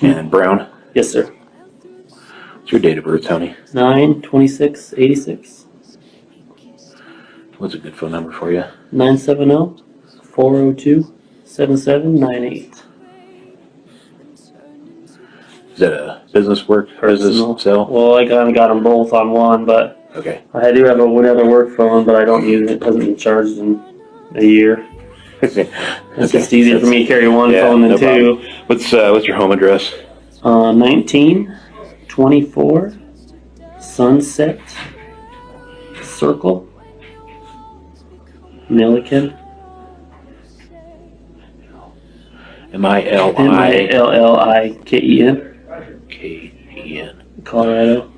And Brown? Yes, sir. What's your date of birth, Tony? 9/26/86. What's a good phone number for you? 970-402-7798. Is that a business work? Personal. Business cell? Well, I kind of got them both on one, but Okay. I do have another work phone, but I don't use it. It hasn't been charged in a year. It's just easier for me to carry one phone than two. Problem. What's your home address? 1924 Sunset Circle, Milliken. Milliken. K-E-N. Colorado.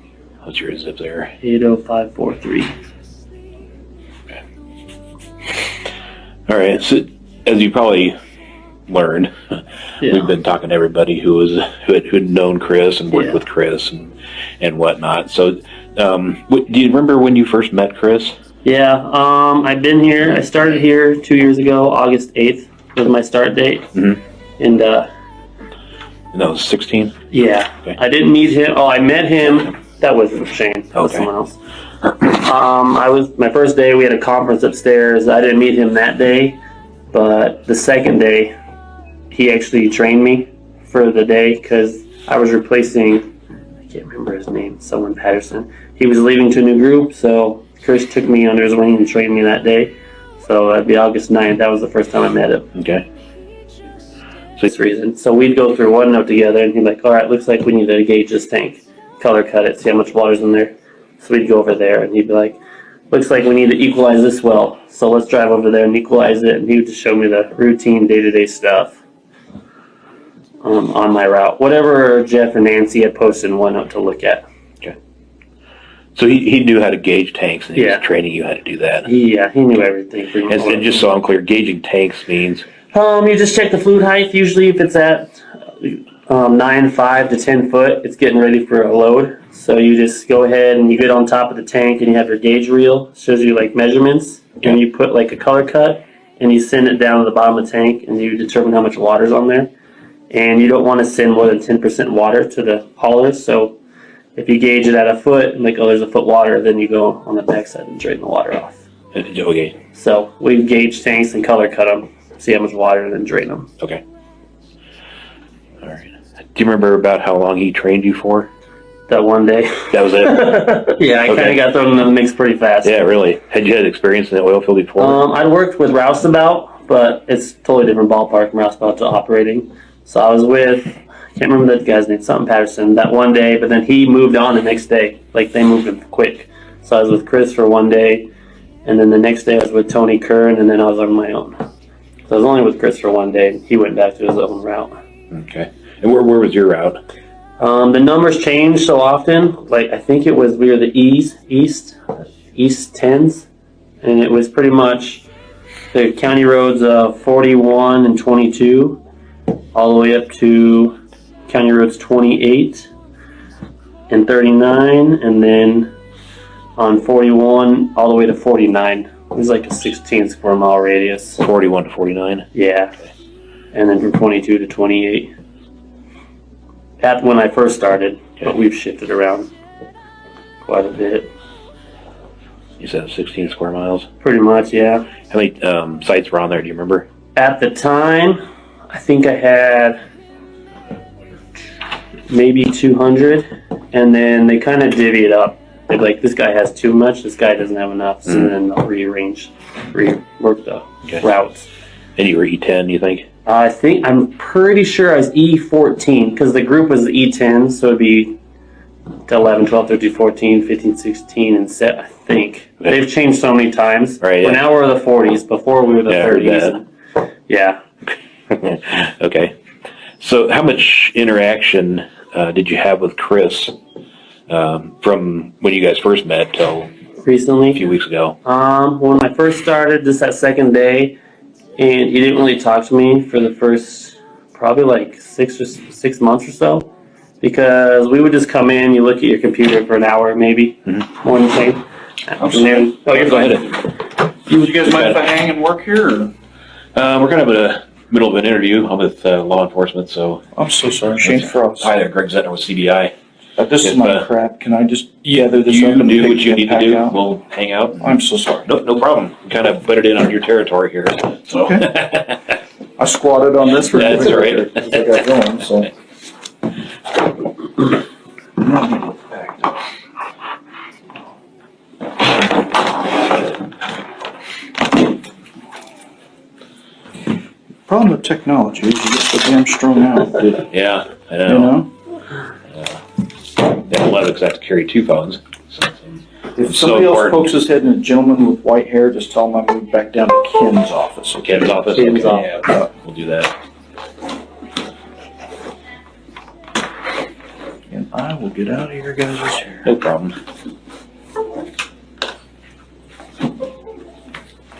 What's your zip there? 80543. Okay. All right. So, as you probably learned, we've been talking to everybody who had known Chris and worked with Chris and whatnot. So, do you remember when you first met Chris? Yeah. I've been here. I started here 2 years ago. August 8th was my start date. Mm-hmm. And that was 16? Yeah. Okay. I didn't meet him. Oh, I met him. That was Shane. That was someone else. My first day, we had a conference upstairs. I didn't meet him that day, but the second day, he actually trained me for the day because I was replacing, I can't remember his name, someone Patterson. He was leaving to a new group, so Chris took me under his wing and trained me that day. So that'd be August 9th. That was the first time I met him. Okay. This reason. So we'd go through OneNote together, and he'd be like, all right, looks like we need to gauge this tank, color cut it, see how much water's in there. So we'd go over there, and he'd be like, looks like we need to equalize this well, so let's drive over there and equalize it. And he would just show me the routine day-to-day stuff on my route, whatever Jeff or Nancy had posted in OneNote to look at. Okay. So he knew how to gauge tanks, and he was training you how to do that. He knew everything. And just so I'm clear, gauging tanks means? You just check the fluid height. Usually if it's at 5 to 10 foot, it's getting ready for a load. So you just go ahead and you get on top of the tank and you have your gauge reel. It shows you like measurements. And you put like a color cut and you send it down to the bottom of the tank and you determine how much water's on there. And you don't want to send more than 10% water to the haulers. So if you gauge it at a foot and like, oh, there's a foot water, then you go on the backside and drain the water off. Okay. So we gauge tanks and color cut them. See how much water and then drain them. Okay. All right. Do you remember about how long he trained you for? That one day. That was it? Yeah, I kind of got thrown into the mix pretty fast. Yeah, really. Had you had experience in the oil field before? I'd worked with Roustabout, but it's totally different ballpark from Roustabout to operating. So I was with, I can't remember that guy's name, something Patterson, that one day, but then he moved on the next day. Like, they moved him quick. So I was with Chris for one day, and then the next day I was with Tony Kern, and then I was on my own. So I was only with Chris for one day. He went back to his own route. Okay. And where was your route? The numbers changed so often. Like, I think it was, we were the East 10s. And it was pretty much the county roads of 41 and 22 all the way up to county roads 28 and 39. And then on 41 all the way to 49. It was like a 16 square mile radius. 41 to 49? Yeah. And then from 22 to 28. At when I first started, but we've shifted around quite a bit. You said 16 square miles? Pretty much, yeah. How many sites were on there, do you remember? At the time, I think I had maybe 200, and then they kind of divvy it up. They're like, this guy has too much, this guy doesn't have enough, so then they'll rework the routes. And you were E10, you think? I'm pretty sure I was E14, because the group was E10, so it'd be 11, 12, 13, 14, 15, 16, and set, I think. Okay. They've changed so many times. Right, Now we're the 40s. Before we were the 30s. Yeah. Okay. So how much interaction did you have with Chris from when you guys first met till recently? A few weeks ago. When I first started, just that second day, and he didn't really talk to me for the first probably like 6 months or so, because we would just come in, you look at your computer for an hour maybe, more than anything. You're You guys mind if I hang and work here? Or? We're kind of middle of an interview. I'm with law enforcement, so. I'm so sorry, Shane Frost. Hi there, Greg Zettner with CBI. This is my crap. Can I just gather this up and do pick what you and need to pack do. out? We'll hang out. I'm so sorry. No problem. Kind of put it in on your territory here. So. Okay. I squatted on this. That's all right. I got going, so. Problem with technology is you get so damn strung out. Yeah, I know. You know? Yeah, a lot of us have to carry 2 phones. So, If somebody else pokes his head in a gentleman with white hair, just tell him I moved back down to Ken's office. Ken's office? Ken's Okay, office. yeah, we'll do that. And I will get out of your guys' hair. No problem.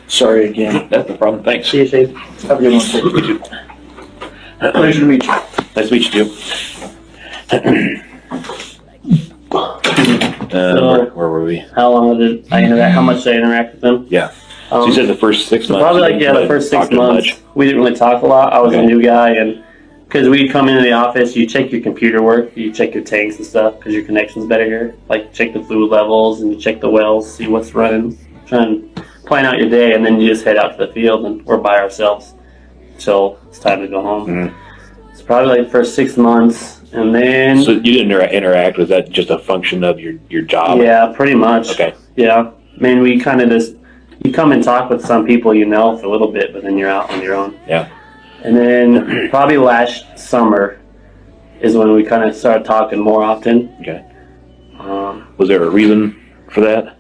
Sorry again. That's no problem. Thanks. See you, Shane. Have a good one. You too. Pleasure to meet you. Nice to meet you too. Where were we? How long did I interact? How much did I interact with them? Yeah. So you said the first 6 months. Probably like, yeah, the first 6 months. We didn't really talk a lot. I was a new guy, and because we come into the office, you check your computer work, you check your tanks and stuff, because your connection's better here. Like, check the fluid levels, and you check the wells, see what's running, try and plan out your day, and then you just head out to the field, and we're by ourselves until it's time to go home. Mm-hmm. It's probably like the first 6 months, and then... So you didn't interact? Was that just a function of your job? Yeah, pretty much. Okay. Yeah. I mean, we kind of just... You come and talk with some people you know for a little bit, but then you're out on your own. Yeah. And then probably last summer is when we kind of started talking more often. Okay. Was there a reason for that?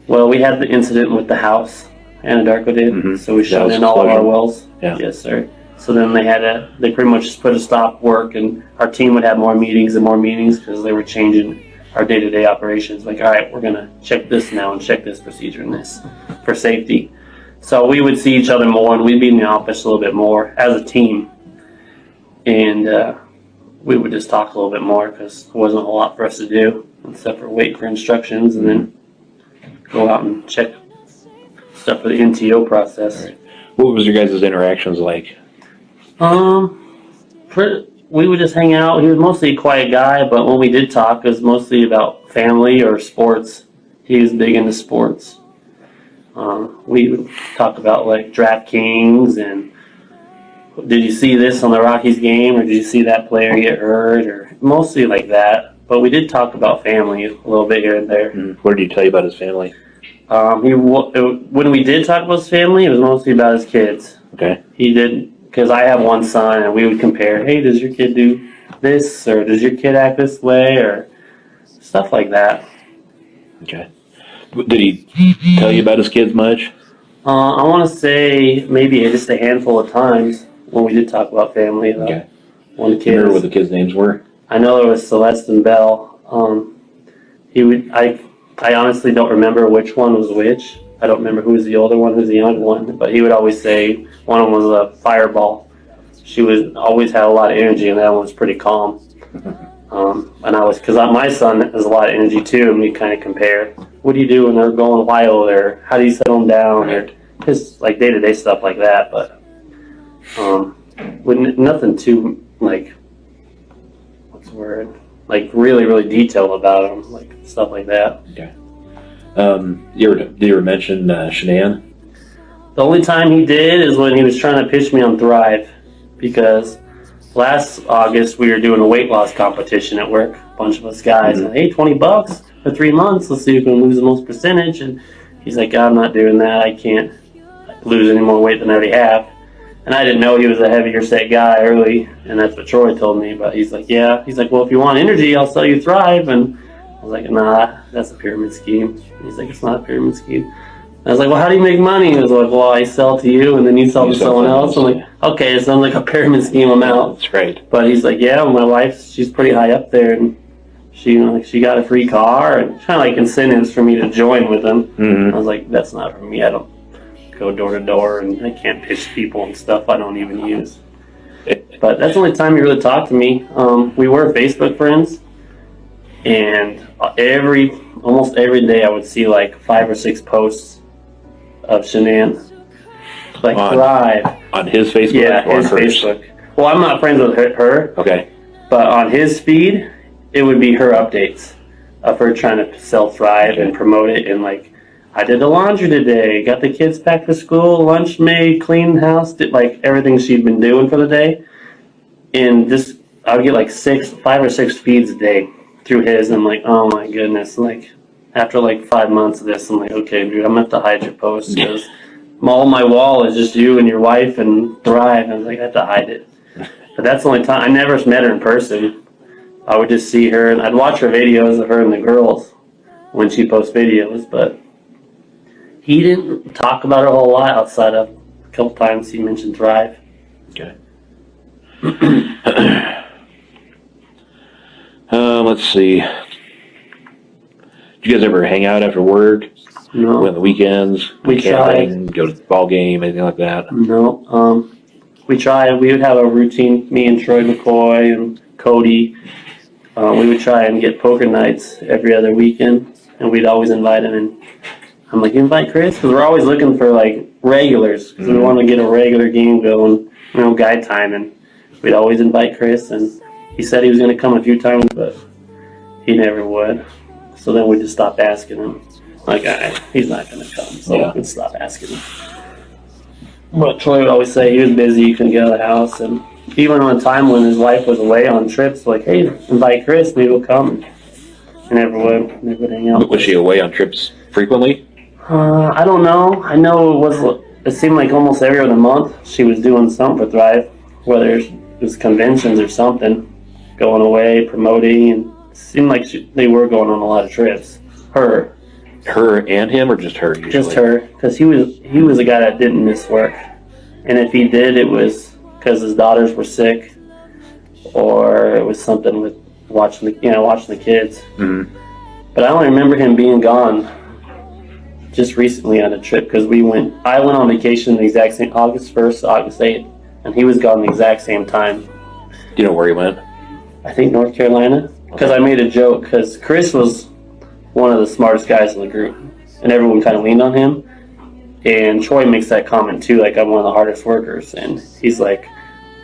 Well, we had the incident with the house, Anadarko did, Mm-hmm. so we shut in all of our wells. Yeah. Yes, sir. So then they pretty much just put a stop work, and our team would have more meetings and more meetings because they were changing our day-to-day operations. Like, all right, we're going to check this now and check this procedure and this for safety. So we would see each other more, and we'd be in the office a little bit more as a team. And we would just talk a little bit more because there wasn't a whole lot for us to do except for wait for instructions and then go out and check stuff for the NTO process. Right. What was your guys' interactions like? We would just hang out. He was mostly a quiet guy, but when we did talk, it was mostly about family or sports. He was big into sports. We would talk about like DraftKings and did you see this on the Rockies game or did you see that player get hurt or mostly like that. But we did talk about family a little bit here and there. What did he tell you about his family? When we did talk about his family, it was mostly about his kids. Okay. He did, because I have one son, and we would compare, hey, does your kid do this, or does your kid act this way, or stuff like that. Okay. Did he tell you about his kids much? I want to say maybe just a handful of times when we did talk about family. Okay. One kid. Remember what the kids' names were? I know there was Celeste and Belle. I honestly don't remember which one was which. I don't remember who was the older one, who's the younger one. But he would always say one of them was a fireball. She always had a lot of energy, and that one was pretty calm. Because my son has a lot of energy too, and we kind of compare. What do you do when they're going wild, or how do you settle them down, or just like day-to-day stuff like that. But with nothing too like, what's the word? Like really, really detailed about them, like stuff like that. Okay. Did you ever mention Shanann? The only time he did is when he was trying to pitch me on Thrive, because last August we were doing a weight loss competition at work. A bunch of us guys, and hey, $20 for 3 months. Let's see who can lose the most percentage. And he's like, I'm not doing that. I can't lose any more weight than I already have. And I didn't know he was a heavier set guy early, and that's what Troy told me. But he's like, yeah. He's like, well, if you want energy, I'll sell you Thrive. And I was like, nah, that's a pyramid scheme. And he's like, it's not a pyramid scheme. And I was like, well, how do you make money? He was like, well, I sell to you, and then you sell to someone else. I'm like, okay, it sounds like a pyramid scheme amount. That's right. But he's like, yeah, my wife, she's pretty high up there, and she got a free car, and kind of like incentives for me to join with them. Mm-hmm. I was like, that's not for me. I don't go door to door, and I can't pitch people and stuff I don't even use. But that's the only time he really talked to me. We were Facebook friends, and almost every day I would see like 5 or 6 posts of Shanann. like Thrive. On his Facebook? Yeah, or his Facebook. Well, I'm not friends with her. Okay. But on his feed, it would be her updates of her trying to sell Thrive and promote it. And like, I did the laundry today, got the kids back to school, lunch made, cleaned house, did like everything she'd been doing for the day. And just, I would get like 5 or 6 feeds a day through his. And I'm like, oh my goodness. Like, after like 5 months of this, I'm like, okay, dude, I'm going to have to hide your posts because all my wall is just you and your wife and Thrive. And I was like, I have to hide it. But that's the only time. I never met her in person. I would just see her, and I'd watch her videos of her and the girls when she posts videos, but he didn't talk about her a whole lot outside of a couple times he mentioned Thrive. Okay. Let's see. Do you guys ever hang out after work? No. On the weekends? We camping, go to the ball game, anything like that? No. We tried. We would have a routine, me and Troy McCoy and Cody. We would try and get poker nights every other weekend, and we'd always invite him. And I'm like, invite Chris? Because we're always looking for, like, regulars. Because we want to get a regular game going, guide time. And we'd always invite Chris. And he said he was going to come a few times, but he never would. So then we just stopped asking him. Like, he's not going to come. So we'd stop asking him. But Troy would always say he was busy, he couldn't get out of the house. And even on a time when his wife was away on trips, like, hey, invite Chris, maybe he'll come. And never would. Never would hang out. Was she away on trips frequently? I don't know. I know it seemed like almost every other month she was doing something for Thrive, whether it was conventions or something, going away, promoting, and it seemed like they were going on a lot of trips. Her and him, or just her usually? Just her, because he was a guy that didn't miss work. And if he did, it was because his daughters were sick, or it was something with watching the kids. Mm-hmm. But I only remember him being gone just recently on a trip because I went on vacation the exact same August 1st to August 8th, and he was gone the exact same time. Do you know where he went? I think North Carolina, because I made a joke because Chris was one of the smartest guys in the group, and everyone kind of leaned on him. And Troy makes that comment too, like, I'm one of the hardest workers. And he's like,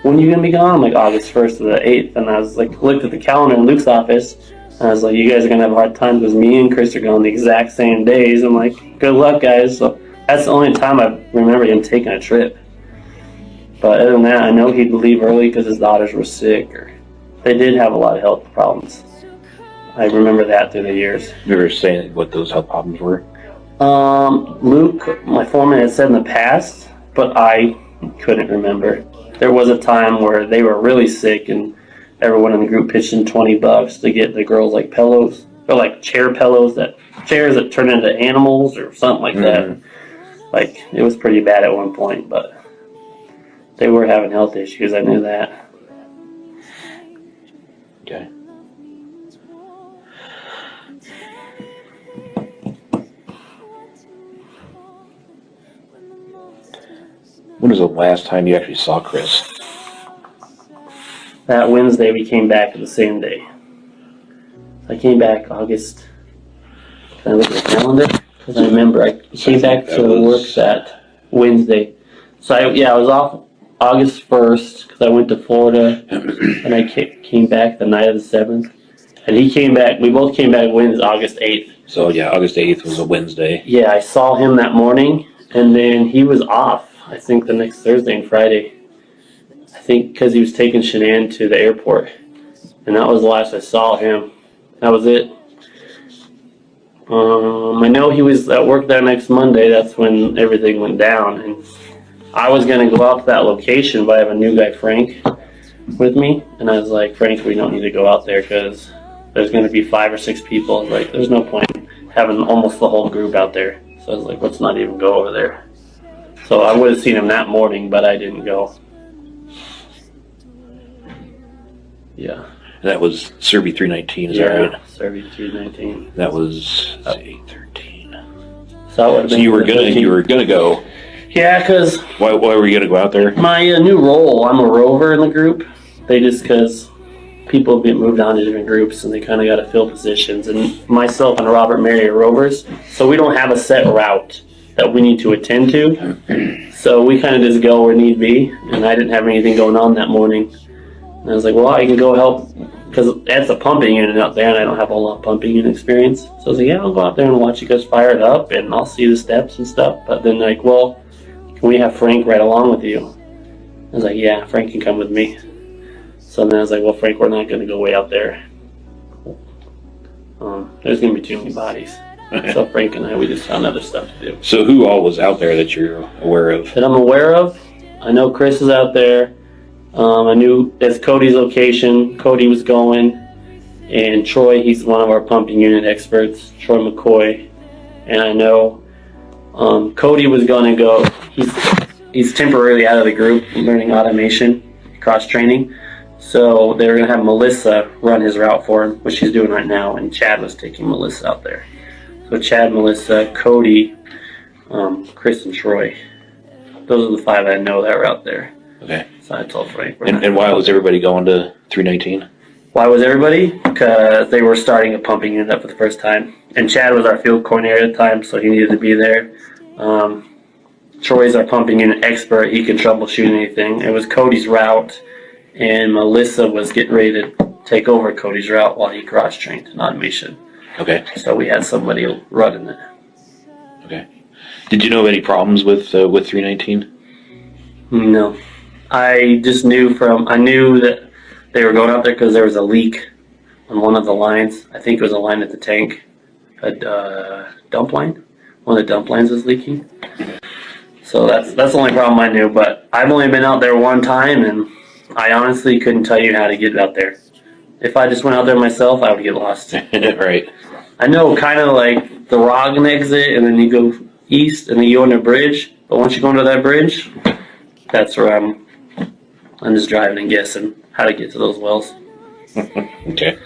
when are you going to be gone? I'm like, August 1st to the 8th. And I was like, looked at the calendar in Luke's office, and I was like, you guys are going to have a hard time because me and Chris are going the exact same days. I'm like, good luck, guys. So that's the only time I remember him taking a trip. But other than that, I know he'd leave early because his daughters were sick, or they did have a lot of health problems. I remember that through the years. You ever saying what those health problems were? Luke, my foreman, had said in the past, but I couldn't remember. There was a time where they were really sick, and everyone in the group pitched in $20 to get the girls like pillows, or like chairs that turn into animals or something like that. Like, it was pretty bad at one point, but they were having health issues. I knew that. Okay. When was the last time you actually saw Chris? That Wednesday we came back the same day. I came back August. Can I look at the calendar? Because I remember I came back to work that Wednesday. So I was off August 1st because I went to Florida, and I came back the night of the 7th. And he came back. We both came back Wednesday, August 8th. So yeah, August 8th was a Wednesday. Yeah, I saw him that morning, and then he was off. I think the next Thursday and Friday. I think because he was taking Shanann to the airport. And that was the last I saw him. That was it. I know he was at work that next Monday. That's when everything went down. And I was going to go out to that location, but I have a new guy, Frank, with me. And I was like, Frank, we don't need to go out there because there's going to be 5 or 6 people. I was like, there's no point having almost the whole group out there. So I was like, let's not even go over there. So I would have seen him that morning, but I didn't go. Yeah. And that was Serby 319, is that right? Serby 319. That was 813. So you were gonna go. Yeah, because why were you gonna go out there? My new role, I'm a rover in the group. Because people get moved on to different groups and they kind of got to fill positions. And myself and Robert Mary are rovers, so we don't have a set route that we need to attend to. So we kind of just go where need be, and I didn't have anything going on that morning. And I was like, well, I can go help, because that's a pumping unit out there, and I don't have a lot of pumping unit experience. So I was like, yeah, I'll go out there and watch you guys fire it up, and I'll see the steps and stuff. But then like, well, can we have Frank ride along with you? I was like, yeah, Frank can come with me. So then I was like, well, Frank, we're not going to go way out there. There's going to be too many bodies. So Frank and I, we just found other stuff to do. So who all was out there that you're aware of? That I'm aware of? I know Chris is out there. I knew that's Cody's location. Cody was going. And Troy, he's one of our pumping unit experts, Troy McCoy. And I know Cody was going to go. He's temporarily out of the group, learning automation, cross-training. So they were going to have Melissa run his route for him, which she's doing right now. And Chad was taking Melissa out there. So Chad, Melissa, Cody, Chris, and Troy. Those are the 5 I know that were out there. Okay. So I told Frank. And why was everybody going to 319? Why was everybody? Because they were starting a pumping unit up for the first time. And Chad was our field coordinator at the time, so he needed to be there. Troy's our pumping unit expert. He can troubleshoot anything. It was Cody's route, and Melissa was getting ready to take over Cody's route while he cross-trained in automation. Okay. So we had somebody running it. Okay. Did you know of any problems with 319? No. I just knew I knew that they were going out there because there was a leak on one of the lines. I think it was a line at the tank. A dump line. One of the dump lines was leaking. So that's the only problem I knew. But I've only been out there one time, and I honestly couldn't tell you how to get out there. If I just went out there myself, I would get lost. Right. I know kind of like the Roggen exit, and then you go east, and then you go on a bridge. But once you go into that bridge, that's where I'm just driving and guessing how to get to those wells. Okay.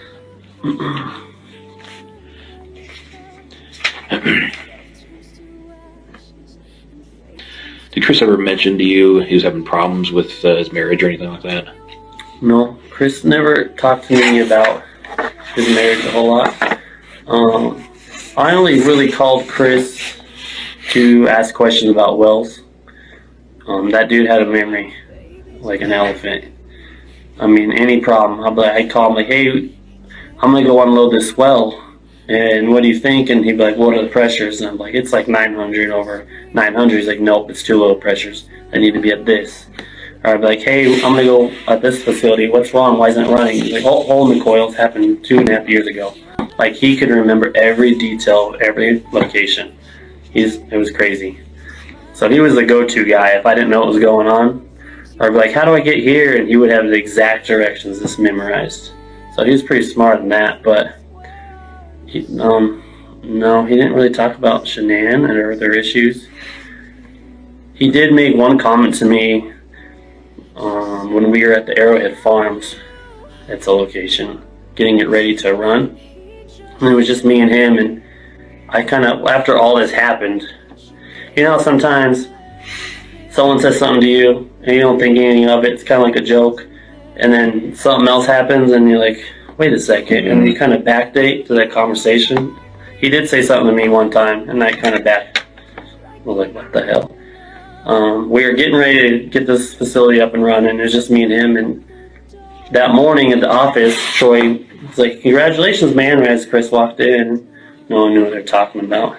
Did Chris ever mention to you he was having problems with his marriage or anything like that? No, Chris never talked to me about his marriage a whole lot. I only really called Chris to ask questions about wells. That dude had a memory like an elephant. I mean, any problem, I'd call him like, hey, I'm going to go unload this well, and what do you think? And he'd be like, what are the pressures? And I'm like, it's like 900 over 900. He's like, nope, it's too low pressures. I need to be at this. Or I'd be like, hey, I'm going to go at this facility. What's wrong? Why isn't it running? He's like, hole in the coils happened 2.5 years ago. Like, he could remember every detail, every location. It was crazy. So he was the go-to guy if I didn't know what was going on. Or I'd be like, how do I get here? And he would have the exact directions just memorized. So he was pretty smart in that, but no, he didn't really talk about Shanann or their issues. He did make one comment to me when we were at the Arrowhead Farms. It's a location, getting it ready to run. And it was just me and him, and I kind of, after all this happened, you know, sometimes someone says something to you and you don't think anything of it. It's kind of like a joke, and then something else happens and you're like, wait a second, and you kind of backdate to that conversation. He did say something to me one time, and I kind of I was like, what the hell? We were getting ready to get this facility up and running. It was just me and him, and that morning at the office, Troy was like, congratulations, man, as Chris walked in. No one knew what they were talking about.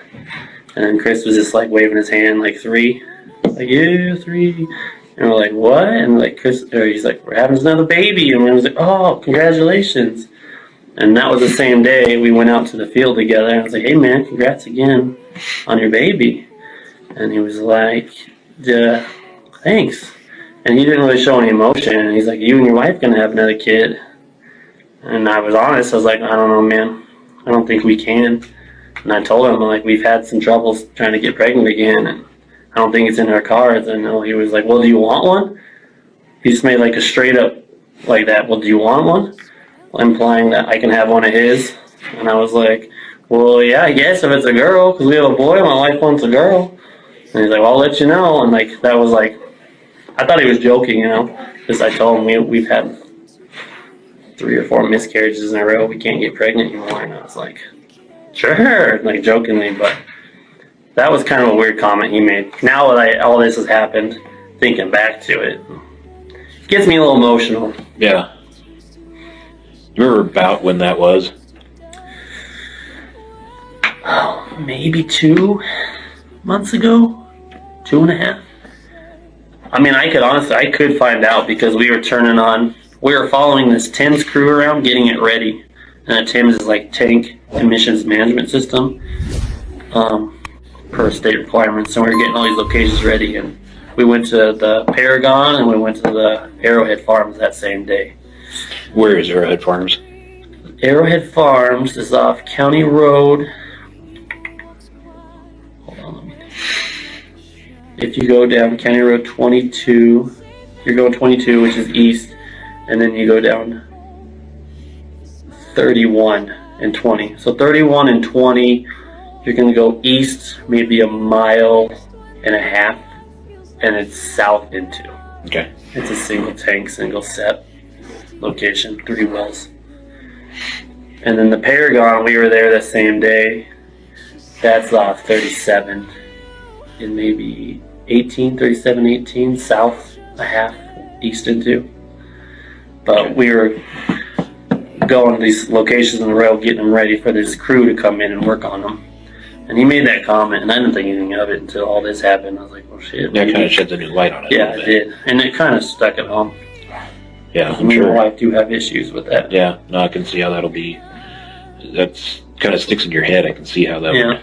And then Chris was just like waving his hand like 3. Like, yeah, 3. And we're like, what? And like he's like, we're having another baby. And we was like, oh, congratulations. And that was the same day we went out to the field together. And I was like, hey man, congrats again on your baby. And he was like, yeah, thanks. And he didn't really show any emotion. And he's like, you and your wife gonna have another kid. And I was honest. I was like, I don't know, man. I don't think we can. And I told him, like, we've had some troubles trying to get pregnant again, and I don't think it's in our cards. And he was like, well, do you want one? He just made like a straight up like that, well, do you want one? Implying that I can have one of his. And I was like, well, yeah, I guess if it's a girl, because we have a boy, my wife wants a girl. And he's like, well, I'll let you know. And like, that was like, I thought he was joking, you know, because I told him we've had 3 or 4 miscarriages in a row. We can't get pregnant anymore. And I was like, sure, like jokingly, but That was kind of a weird comment he made. Now that all this has happened, thinking back to it, gets me a little emotional. Yeah. You remember about when that was? Oh, maybe 2 months ago, 2.5. I mean, I could find out because we were following this TIMS crew around, getting it ready. And a TIMS is like tank emissions management system, per state requirements. And we were getting all these locations ready, and we went to the Paragon and we went to the Arrowhead Farms that same day. Where is Arrowhead Farms? Arrowhead Farms is off County Road. Hold on, let me think. If you go down County Road 22, you're going 22, which is east, and then you go down 31 and 20. So 31 and 20, you're going to go east maybe 1.5 miles, and it's south into. Okay. It's a single tank, single set location, 3 wells. And then the Paragon, we were there the same day. That's off 37 and maybe 37, 18, south a half, east into. But we were going to these locations on the road, getting them ready for this crew to come in and work on them. And he made that comment, and I didn't think anything of it until all this happened. I was like, well, shit. That kind of sheds a new light on it. Yeah, it did. And it kind of stuck at home. Yeah, Me and my wife do have issues with that. Yeah, no, I can see how that'll be. That's kind of sticks in your head. I can see how that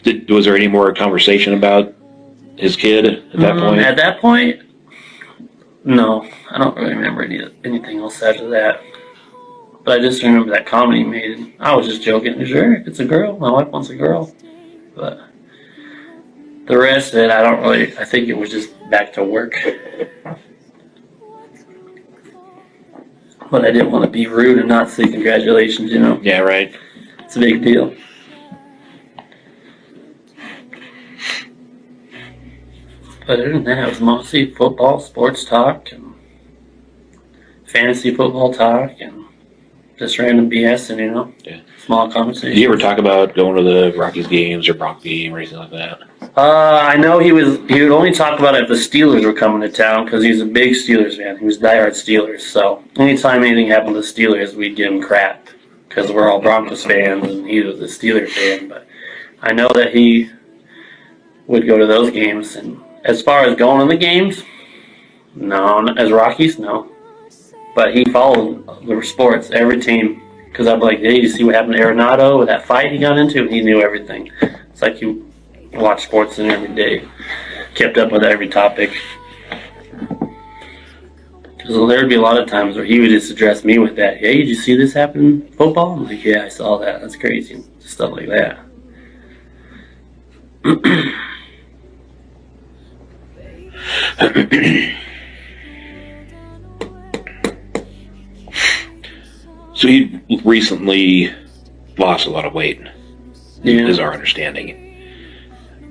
would. Was there any more conversation about his kid at that point? At that point, no. I don't really remember anything else after that. But I just remember that comment he made. And I was just joking. Sure, if it's a girl, my wife wants a girl. But the rest of it, I think it was just back to work. But I didn't want to be rude and not say congratulations, you know? Yeah, right. It's a big deal. But other than that, it was mostly football, sports talk, and fantasy football talk, and just random BS, and small conversations. Did you ever talk about going to the Rockies games or Bronx game or anything like that? I know he would only talk about it if the Steelers were coming to town because he's a big Steelers fan. He was diehard Steelers, so anytime anything happened to the Steelers, we'd give him crap because we're all Broncos fans and he was a Steelers fan. But I know that he would go to those games, and as far as going to the games, no. As Rockies, no. But he followed the sports, every team, because I'm like, hey, you see what happened to Arenado with that fight he got into? And he knew everything. It's like you watch sports in every day, kept up with every topic. Because there'd be a lot of times where he would just address me with that. Hey, did you see this happen in football? I'm like, yeah, I saw that. That's crazy. Stuff like that. So he recently lost a lot of weight, is our understanding.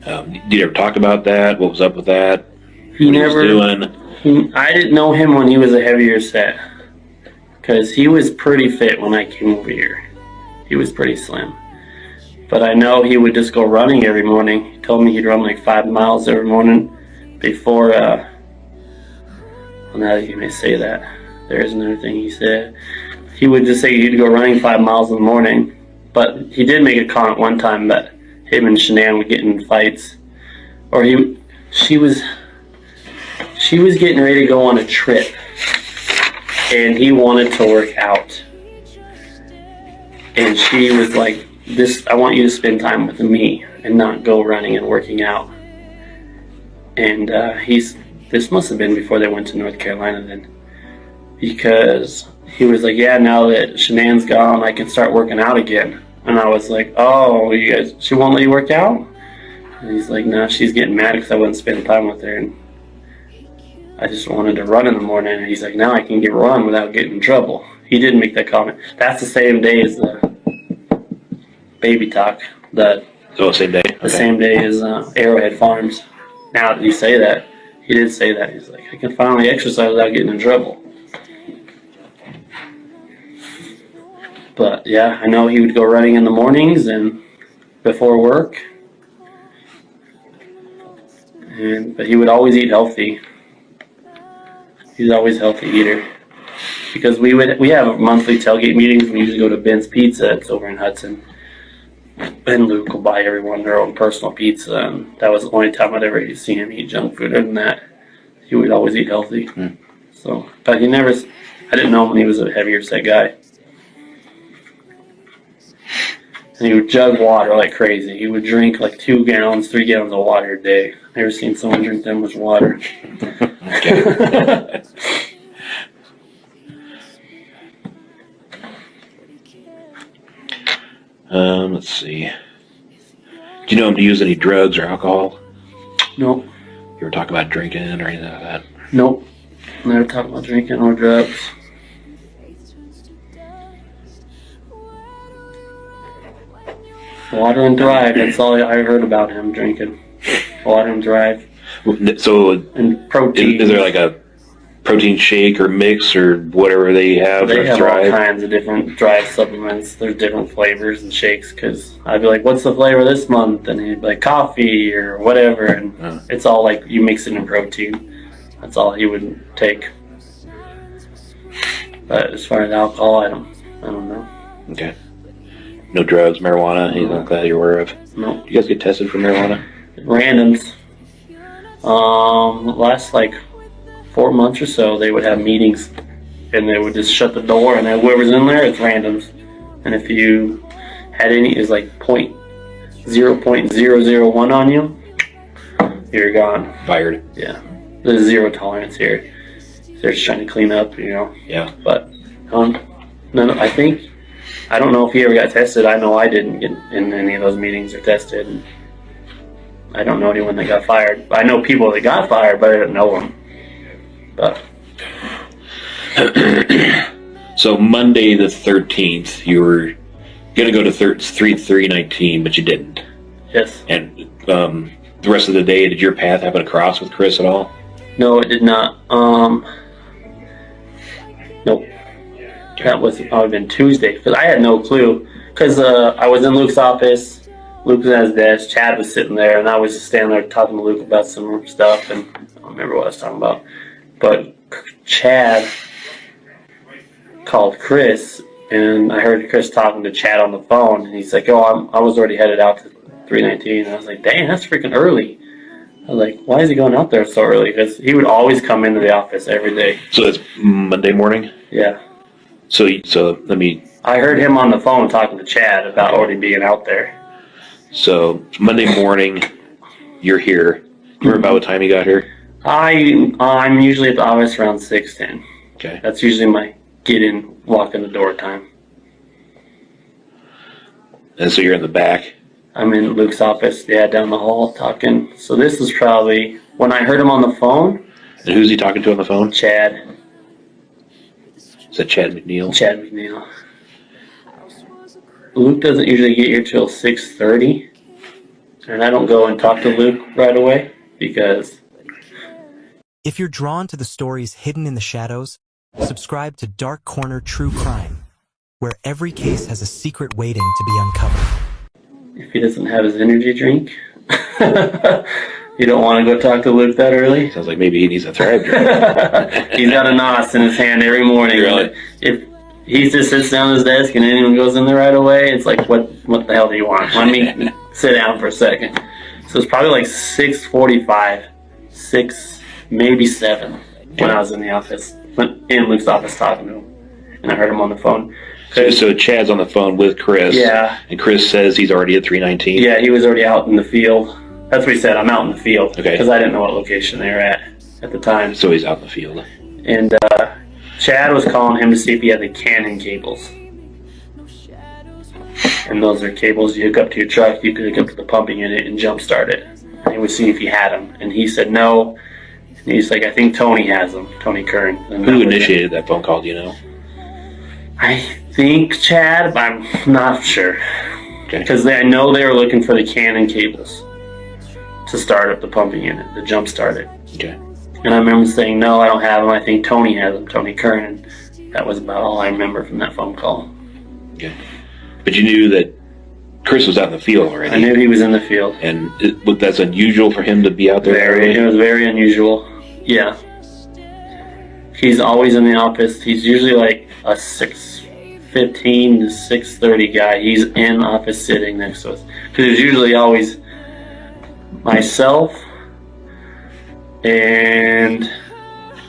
Did you ever talk about that? What was up with that? He never. I didn't know him when he was a heavier set, because he was pretty fit when I came over here. He was pretty slim. But I know he would just go running every morning. He told me he'd run like 5 miles every morning before, well, now that you may say that, there is another thing he said. He would just say he'd go running 5 miles in the morning. But he did make a comment one time that him and Shanann would get in fights. Or she was getting ready to go on a trip. And he wanted to work out. And she was like, I want you to spend time with me and not go running and working out. And this must have been before they went to North Carolina then. Because he was like, yeah, now that Shanann's gone, I can start working out again. And I was like, oh, she won't let you work out? And he's like, no, she's getting mad because I wouldn't spend time with her. And I just wanted to run in the morning. And he's like, now I can run without getting in trouble. He did make that comment. That's the same day as the baby talk. Same day? The same day as Arrowhead Farms. Now that you say that, he did say that. He's like, I can finally exercise without getting in trouble. But yeah, I know he would go running in the mornings and before work. But he would always eat healthy. He's always a healthy eater. Because we have monthly tailgate meetings. We usually go to Ben's Pizza. It's over in Hudson. And Luke will buy everyone their own personal pizza. And that was the only time I'd ever see him eat junk food. Other than that, he would always eat healthy. So, but I didn't know him when he was a heavier set guy. And he would jug water like crazy. He would drink like 2 gallons, 3 gallons of water a day. Never seen someone drink that much water. Let's see. Do you know him to use any drugs or alcohol? Nope. You ever talk about drinking or anything like that? Nope. Never talk about drinking or drugs. Water and Thrive. That's all I heard about him drinking. Water and Thrive. So, and protein. Is there like a protein shake or mix or whatever they have? They have Thrive? all kinds of different Thrive supplements. There's different flavors and shakes. Because I'd be like, "What's the flavor this month?" And he'd be like, "Coffee" or whatever. And it's all like you mix it in protein. That's all he would take. But as far as alcohol, I don't know. Okay. No drugs, marijuana, anything like that you're aware of? No. Do you guys get tested for marijuana? Randoms. Last like 4 months or so, they would have meetings, and they would just shut the door, and whoever's in there, it's randoms. And if you had any, it's like 0.001 on you, you're gone. Fired. Yeah. There's zero tolerance here. They're just trying to clean up, Yeah. But I don't know if he ever got tested. I know I didn't get in any of those meetings or tested. I don't know anyone that got fired. I know people that got fired, but I didn't know them. But so Monday the 13th, you were gonna go to 3:19, but you didn't. Yes. And the rest of the day, did your path happen to cross with Chris at all? No, it did not. Nope. That was probably been Tuesday, because I had no clue. Because I was in Luke's office, Luke was at his desk, Chad was sitting there, and I was just standing there talking to Luke about some stuff, and I don't remember what I was talking about. But Chad called Chris, and I heard Chris talking to Chad on the phone, and he's like, "Oh, I was already headed out to 319." And I was like, "Dang, that's freaking early." I was like, "Why is he going out there so early?" Because he would always come into the office every day. So that's Monday morning? Yeah. So let me... I heard him on the phone talking to Chad about already being out there. So Monday morning, you're here. Do you remember about what time you got here? I'm usually at the office around 6:10. Okay. That's usually my walk in the door time. And so you're in the back? I'm in Luke's office, down the hall talking. So this is probably when I heard him on the phone. And who's he talking to on the phone? Chad. Is that Chad McNeil? Chad McNeil. Luke doesn't usually get here till 6:30. And I don't go and talk to Luke right away because... If you're drawn to the stories hidden in the shadows, subscribe to Dark Corner True Crime, where every case has a secret waiting to be uncovered. If he doesn't have his energy drink, you don't want to go talk to Luke that early. Sounds like maybe he needs a Thrive drink. He's got a NOS in his hand every morning. Really? If he just sits down at his desk and anyone goes in there right away, it's like, what the hell do you want? Let me sit down for a second. So it's probably like 6:45, 6, maybe 7 when I was in the office, in Luke's office talking to him, and I heard him on the phone. So Chad's on the phone with Chris. Yeah. And Chris says he's already at 319. Yeah, he was already out in the field. That's what he said. I'm out in the field. Okay. Because I didn't know what location they were at the time. So he's out in the field. And Chad was calling him to see if he had the Canon cables. And those are cables you hook up to your truck. You can hook up to the pumping unit and jump start it. And he would see if he had them. And he said no. And he's like, I think Tony has them. Tony Kern. Who initiated that phone call? Do you know? I think Chad, but I'm not sure. Okay. Because I know they were looking for the Canon cables to start up the pumping unit, to jump start it. Okay. And I remember saying, no, I don't have them. I think Tony has them, Tony Kern. That was about all I remember from that phone call. Okay. But you knew that Chris was out in the field already. I knew he was in the field. And that's unusual for him to be out there? It was very unusual. Yeah. He's always in the office. He's usually like a 6:15 to 6:30 guy. He's in office sitting next to us. Because there's usually always myself and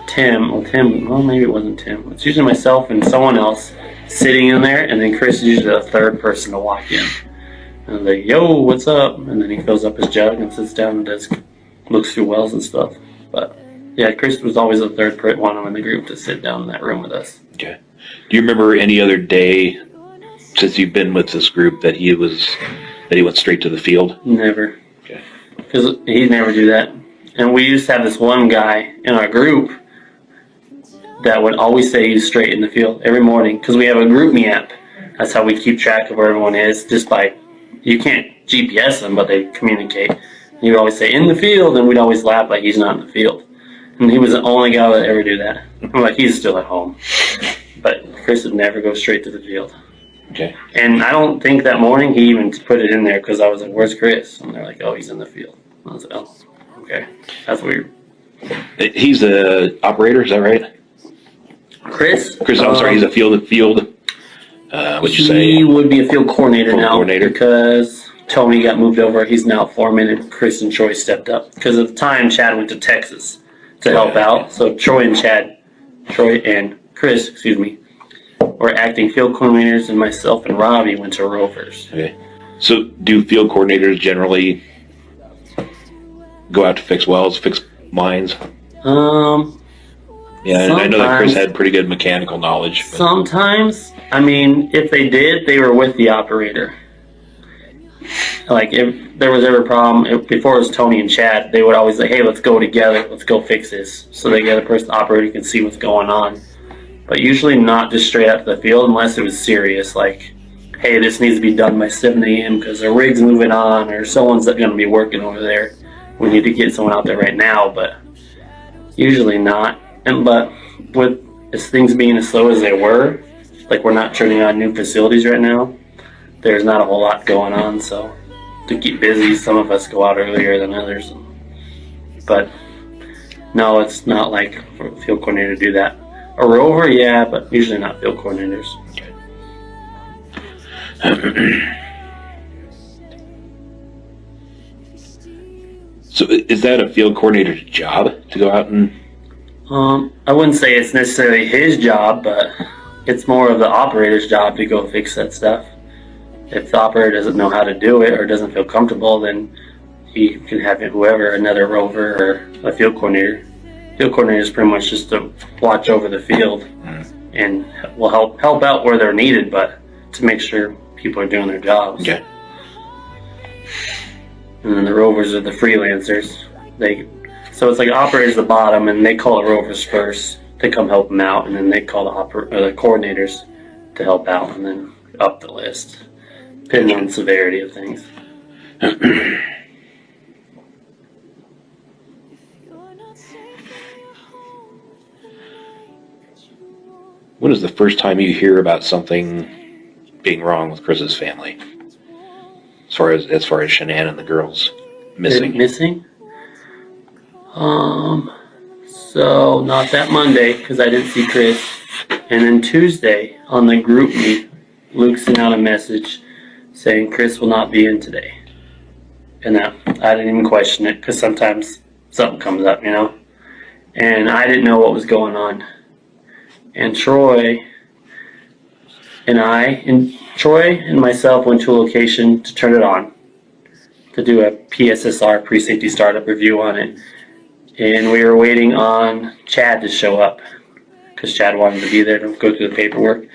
Tim. Well, maybe it wasn't Tim. It's usually myself and someone else sitting in there, and then Chris is usually the third person to walk in. And I'm like, yo, what's up? And then he fills up his jug and sits down and looks through wells and stuff. But yeah, Chris was always the third one in the group to sit down in that room with us. Okay. Do you remember any other day since you've been with this group that he went straight to the field? Never. Okay. Because he'd never do that. And we used to have this one guy in our group that would always say he's straight in the field every morning, because we have a group me app. That's how we keep track of where everyone is, just by, you can't GPS them, but they communicate. And he would always say, in the field, and we'd always laugh like he's not in the field. And he was the only guy that would ever do that. I'm like, he's still at home. But Chris would never go straight to the field. Okay. And I don't think that morning he even put it in there, because I was like, where's Chris? And they're like, oh, he's in the field. I was like, oh, okay. That's weird. He's the operator, is that right? Chris, I'm sorry, he's a field. What'd you say? He would be a field coordinator Field now coordinator. Because Tony got moved over. He's now foreman, and Chris and Troy stepped up. Because at the time, Chad went to Texas to help out. So Troy and Chris, were acting field coordinators, and myself and Robbie went to Rovers. Okay. So do field coordinators generally go out to fix wells, fix mines? Yeah, and I know that Chris had pretty good mechanical knowledge. But. Sometimes, I mean, if they did, they were with the operator. Like, if there was ever a problem, before it was Tony and Chad, they would always say, hey, let's go together, let's go fix this. So they get a person, the operator can see what's going on. But usually not just straight out to the field unless it was serious, like, hey, this needs to be done by 7 a.m. because the rig's moving on, or someone's going to be working over there. We need to get someone out there right now, but usually not. But with things being as slow as they were, like we're not turning on new facilities right now, there's not a whole lot going on. So to keep busy, some of us go out earlier than others. But no, it's not like for a field coordinator to do that. A rover, yeah, but usually not field coordinators. So is that a field coordinator's job to go out and... I wouldn't say it's necessarily his job, but it's more of the operator's job to go fix that stuff. If the operator doesn't know how to do it or doesn't feel comfortable, then he can have whoever, another rover or a field coordinator. Field coordinator is pretty much just to watch over the field and will help out where they're needed, but to make sure people are doing their jobs. Okay. And then the rovers are the freelancers. So it's like operators at the bottom, and they call the rovers first to come help them out, and then they call the coordinators to help out, and then up the list, depending on the severity of things. When is the first time you hear about something being wrong with Chris's family? As far as Shanann and the girls missing? Missing? So not that Monday, because I didn't see Chris. And then Tuesday on the group meet, Luke sent out a message saying Chris will not be in today. And that I didn't even question it, because sometimes something comes up, you know. And I didn't know what was going on. And Troy and myself went to a location to turn it on, to do a PSSR, pre-safety startup review on it. And we were waiting on Chad to show up, because Chad wanted to be there to go through the paperwork.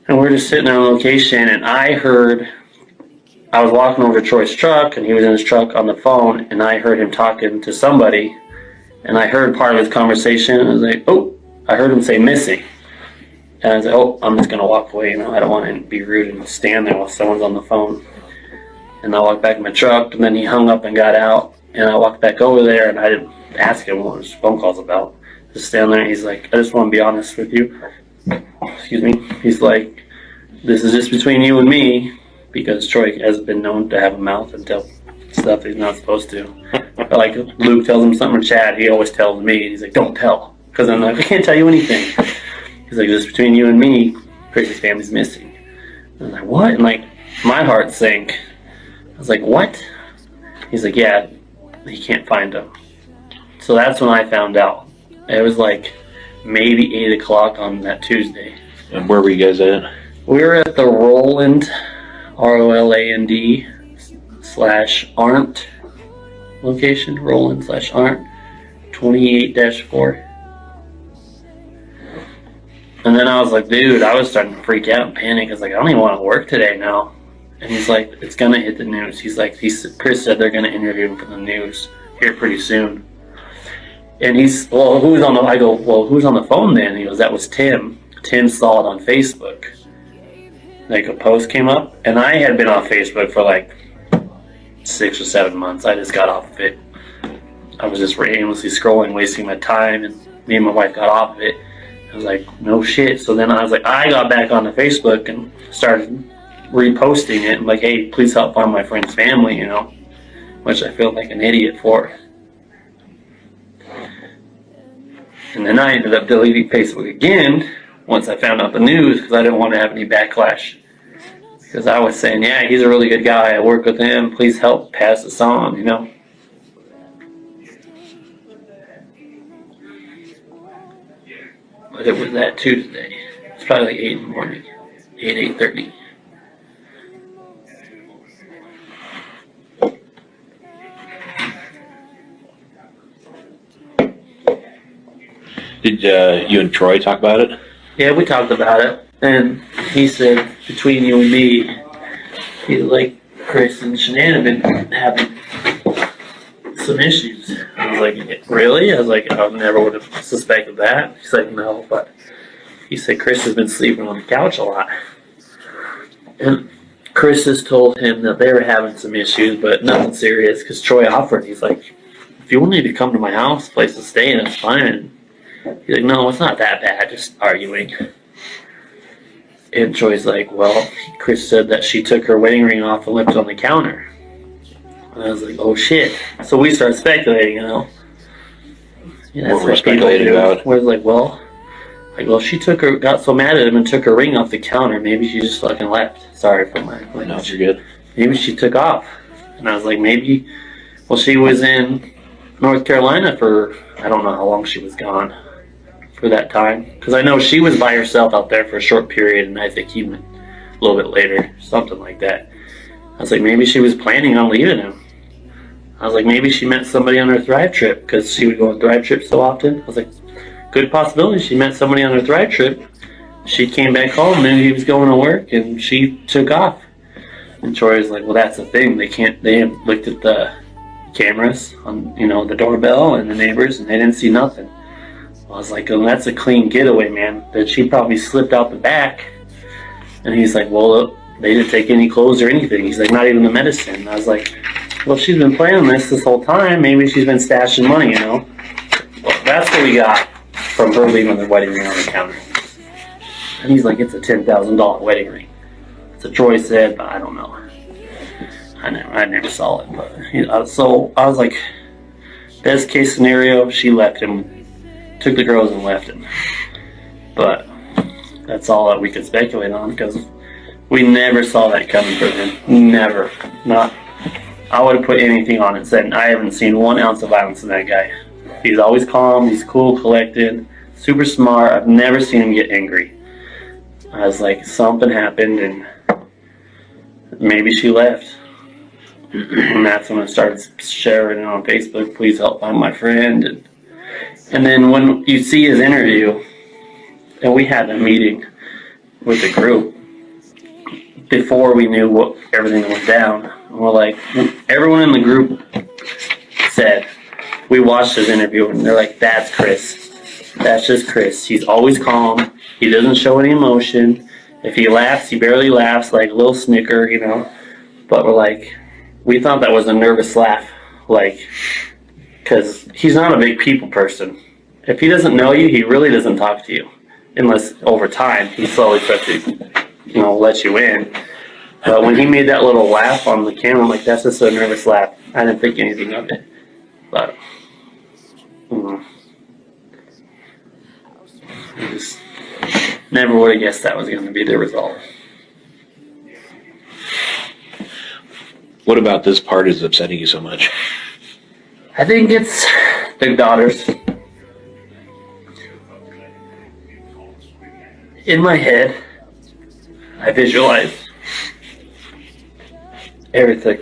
And we're just sitting on location, and I was walking over to Troy's truck, and he was in his truck on the phone, and I heard him talking to somebody, and I heard part of his conversation, and I was like, oh, I heard him say missing. And I was like, oh, I'm just going to walk away, you know, I don't want to be rude and stand there while someone's on the phone. And I walked back in my truck, and then he hung up and got out, and I walked back over there, and I didn't ask him what his phone call's about. Just stand there, and he's like, I just want to be honest with you. Excuse me. He's like, this is just between you and me, because Troy has been known to have a mouth and tell stuff he's not supposed to. But like Luke tells him something to Chad, he always tells me. He's like, don't tell. Because I'm like, I can't tell you anything. He's like, just between you and me, Chris's family's missing. And I'm like, what? And like, my heart sank. I was like, what? He's like, yeah, he can't find them. So that's when I found out. It was like maybe 8 o'clock on that Tuesday. And where were you guys at? We were at the Roland, ROLAND /Arndt location, Roland /Arndt, 28-4. And then I was like, dude, I was starting to freak out and panic. I was like, I don't even want to work today now. And he's like, it's going to hit the news. He's like, Chris said they're going to interview him for the news here pretty soon. And he's, well, who's on the, I go, well, who's on the phone then? He goes, that was Tim. Tim saw it on Facebook. Like a post came up. And I had been on Facebook for like 6 or 7 months. I just got off of it. I was just aimlessly scrolling, wasting my time. And me and my wife got off of it. I was like, no shit. So then I was like, I got back onto Facebook and started reposting it. I'm like, hey, please help find my friend's family, you know, which I feel like an idiot for. And then I ended up deleting Facebook again once I found out the news because I didn't want to have any backlash. Because I was saying, yeah, he's a really good guy. I work with him. Please help pass this on, you know. But it was that Tuesday. It's probably like 8 in the morning. 8:30. Did you and Troy talk about it? Yeah, we talked about it. And he said, between you and me, he's like, Chris and Shanann have been having some issues. I was like, really? I was like, I never would have suspected that. He's like, no, but he said Chris has been sleeping on the couch a lot. And Chris has told him that they were having some issues, but nothing serious, because Troy offered. He's like, if you want me to come to my house, place to stay in, it's fine. He's like, no, it's not that bad, just arguing. And Troy's like, well, Chris said that she took her wedding ring off and left it on the counter. And I was like, oh shit. So we start speculating, you know. Yeah, that's what people do. We're like, well, she got so mad at him and took her ring off the counter. Maybe she just fucking left. Sorry for my language. No, you're good. Maybe she took off. And I was like, maybe, well, she was in North Carolina for, I don't know how long she was gone for that time. Because I know she was by herself out there for a short period, and I think he went a little bit later, something like that. I was like, maybe she was planning on leaving him. I was like, maybe she met somebody on her Thrive trip, because she would go on Thrive trips so often. I was like, good possibility she met somebody on her Thrive trip. She came back home, knew he was going to work, and she took off. And Troy was like, well, that's the thing. They looked at the cameras on, you know, the doorbell and the neighbors, and they didn't see nothing. I was like, well, that's a clean getaway, man. That she probably slipped out the back. And he's like, well, they didn't take any clothes or anything. He's like, not even the medicine. And I was like, well, she's been planning this whole time. Maybe she's been stashing money, you know. Well, that's what we got from her leaving the wedding ring on the counter. And he's like, it's a $10,000 wedding ring. That's what Troy said, but I don't know. I never saw it. But so I was like, best case scenario, she left him. Took the girls and left him. But that's all that we could speculate on, because we never saw that coming from him. Never. Not. I would have put anything on it said, I haven't seen 1 ounce of violence in that guy. He's always calm, he's cool, collected, super smart. I've never seen him get angry. I was like, something happened and maybe she left. And that's when I started sharing it on Facebook, please help find my friend. And then when you see his interview, and we had a meeting with the group before we knew what everything that went down. And we're like, everyone in the group said, we watched his interview, and they're like, that's Chris. That's just Chris. He's always calm. He doesn't show any emotion. If he laughs, he barely laughs, like a little snicker, you know. But we're like, we thought that was a nervous laugh, like, because he's not a big people person. If he doesn't know you, he really doesn't talk to you. Unless over time, he slowly starts to let you in. But when he made that little laugh on the camera, I'm like, that's just a nervous laugh. I didn't think anything of it. But, I just never would have guessed that was going to be the result. What about this part is upsetting you so much? I think it's the daughters. In my head, I visualize everything.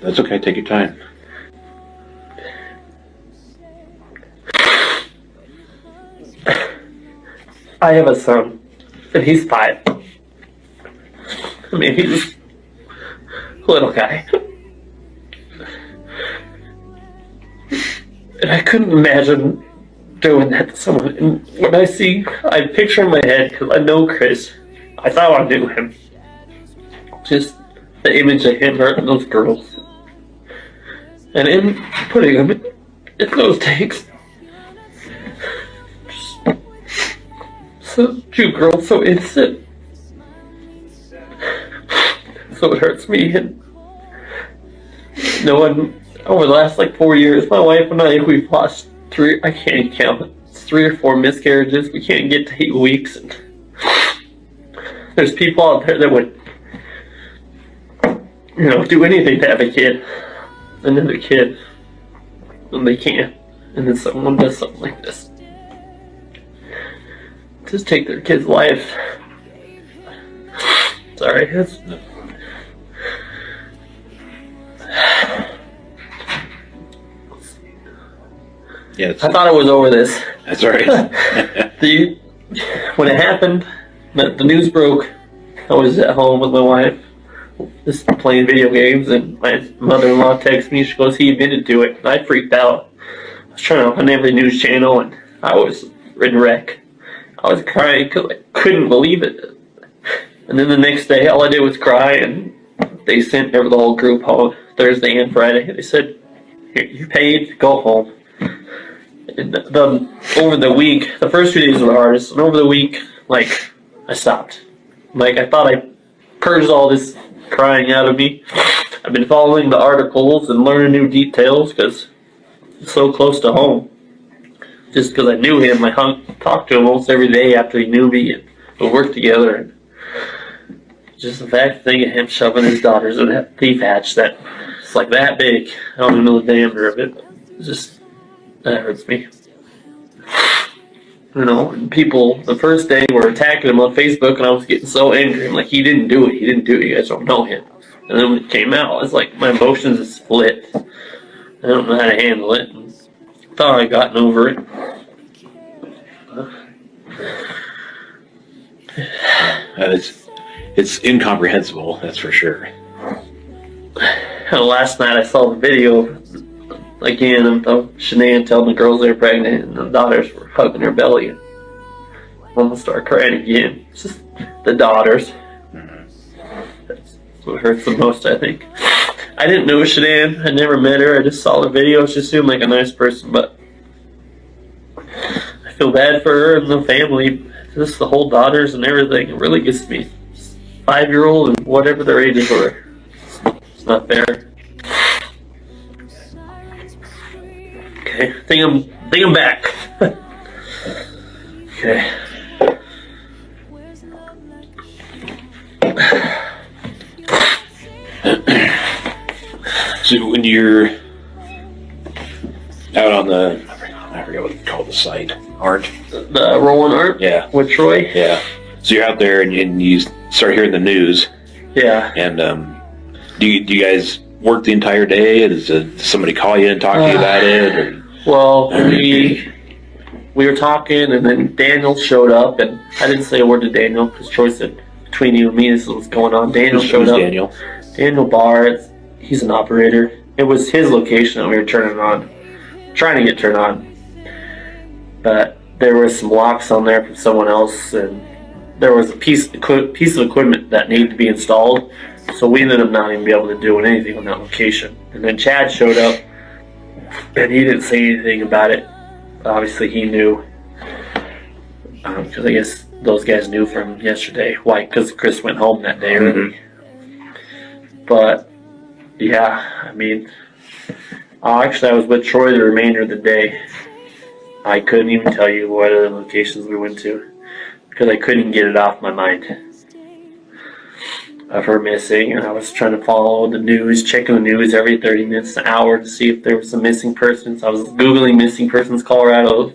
That's okay, take your time. I have a son, and he's 5. I mean, he's a little guy. And I couldn't imagine doing that to someone. And when I picture in my head, because I know Chris, I thought I knew him. Just the image of him hurting those girls. And in putting them in those tanks. So 2 girls, so innocent. So it hurts me. And no one, over the last 4 years, my wife and I, we've lost 3, I can't count it. It's 3 or 4 miscarriages. We can't get to 8 weeks. And there's people out there that would, do anything to have a kid, another kid, and they can't. And then someone does something like this. Just take their kid's life. Sorry, it's... Yeah, I thought I was over this. That's all right. When it happened, the news broke, I was at home with my wife, just playing video games, and my mother-in-law texted me. She goes, he admitted to it. And I freaked out. I was trying to open every news channel, and I was in wreck. I was crying because I couldn't believe it. And then the next day, all I did was cry, and they sent the whole group home Thursday and Friday. They said, "You're paid, go home." And over the week, the first 2 days were the hardest, and over the week, I stopped. I thought I purged all this crying out of me. I've been following the articles and learning new details because it's so close to home. Just because I knew him, I talked to him almost every day after he knew me, and we worked together. And just the fact of him shoving his daughters in that thief hatch that's that big. I don't even know the diameter of it. It's just, that hurts me. And people, the first day, were attacking him on Facebook, and I was getting so angry. I'm like, he didn't do it. He didn't do it. You guys don't know him. And then when it came out, it's my emotions are split. I don't know how to handle it. And I thought I'd gotten over it. It's incomprehensible, that's for sure. Last night I saw the video again of Shanae telling the girls they were pregnant, and the daughters were hugging her belly. And I almost started crying again. It's just the daughters. That's what hurts the most, I think. I didn't know Shanae. I never met her. I just saw the video. She seemed like a nice person, but I feel bad for her and the family. Just the whole daughters and everything. It really gets me. 5-year-old and whatever their ages were. It's not fair. Okay, I think I'm back. Okay. So when you're out on the, I forget what it's called, the site, art? The rolling art? Yeah. With Troy? Yeah. So you're out there and you start hearing the news. Yeah. And do you guys work the entire day? Does somebody call you and talk to you about it? Or? Well, we were talking, and then Daniel showed up, and I didn't say a word to Daniel because Troy said, between you and me, this is what's going on. Daniel showed up. Daniel? Daniel Barr, he's an operator. It was his location that we were trying to get turned on. But there were some locks on there from someone else, and there was a piece of equipment that needed to be installed. So we ended up not even be able to do anything on that location. And then Chad showed up, and he didn't say anything about it. Obviously, he knew. because I guess those guys knew from yesterday. Why? Because Chris went home that day early. But yeah, I mean, actually, I was with Troy the remainder of the day. I couldn't even tell you what other locations we went to because I couldn't get it off my mind of her missing. And I was trying to follow the news, checking the news every 30 minutes, an hour to see if there was some missing persons. I was Googling missing persons Colorado,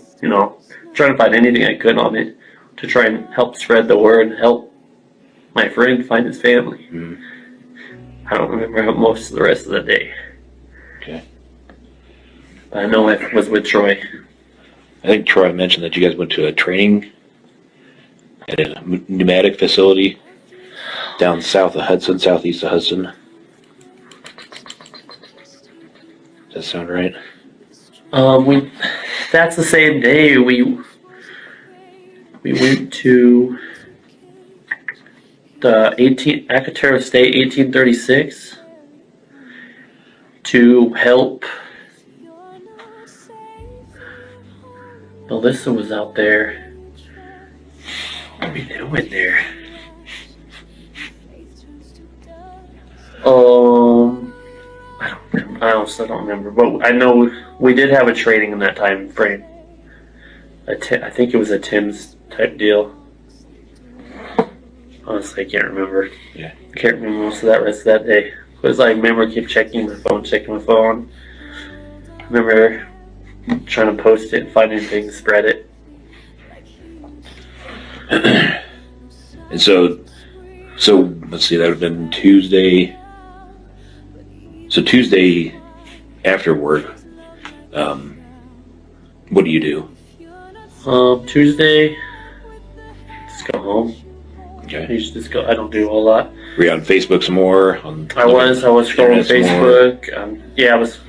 trying to find anything I could on it to try and help spread the word, help my friend find his family. I don't remember most of the rest of the day. Okay. But I know I was with Troy. I think Troy mentioned that you guys went to a training at a pneumatic facility down south of Hudson, southeast of Hudson. Does that sound right? That's the same day we went to the Acatero State 1836 to help. Melissa was out there. What are we doing there? I honestly don't remember, but I know we did have a training in that time frame. I think it was a Tim's type deal. Honestly, I can't remember. Yeah. I can't remember most of that rest of that day. Because I remember I kept checking my phone. I remember trying to post it and find anything, spread it. And so let's see, that would have been Tuesday. So Tuesday after work, what do you do? Tuesday, just go home. Okay. I usually just go. I don't do a whole lot. Were you on Facebook some more? I was scrolling Facebook. I was